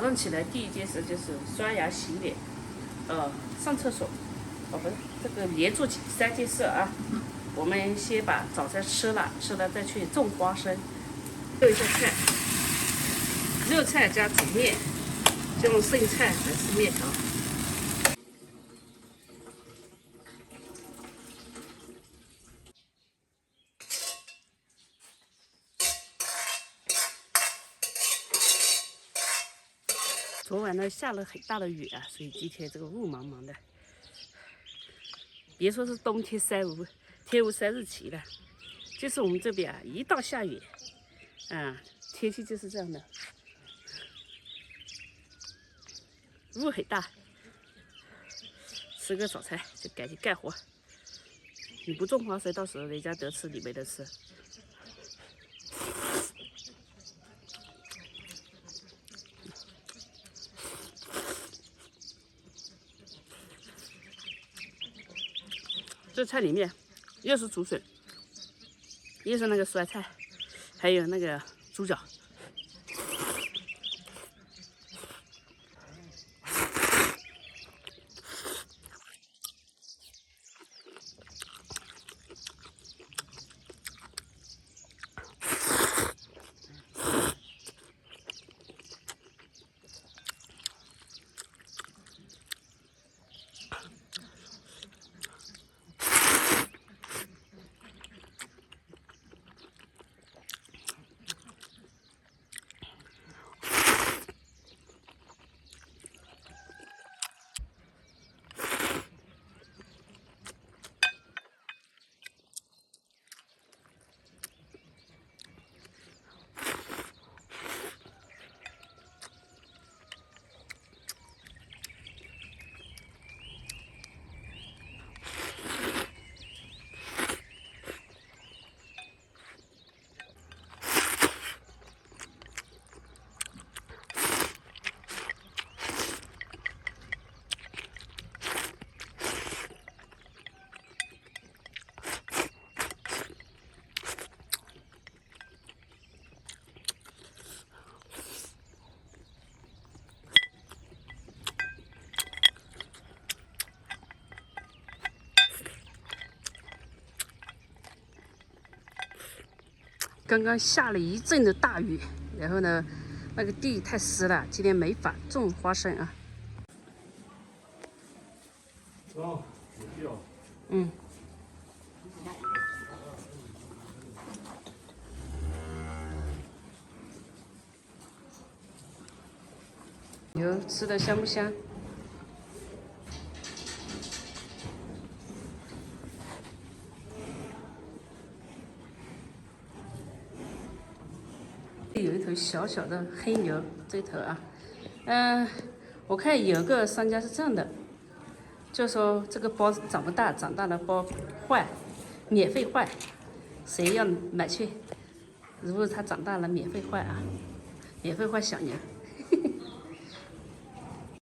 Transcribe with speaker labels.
Speaker 1: 上起来第一件事就是刷牙洗脸，上厕所。不是这个连做3件事啊。我们先把早餐吃了再去种花生，肉一下菜，肉菜加煮面，就用剩菜来吃面条。昨晚呢下了很大的雨啊，所以今天这个雾茫茫的。别说是冬天天无3日晴了，就是我们这边啊，一到下雨，天气就是这样的，雾很大。吃个早餐就赶紧干活。你不种花生，到时候人家得吃，你没得吃。这菜里面又是竹笋，又是那个酸菜，还有那个猪脚。刚刚下了一阵的大雨，然后呢，那个地太湿了，今天没法种花生啊。嗯。牛吃的香不香？有一头小小的黑牛，这头啊，我看有个商家是这样的，就说这个包长不大，长大了包换，免费换，谁要买去？如果它长大了，免费换啊，免费换小牛。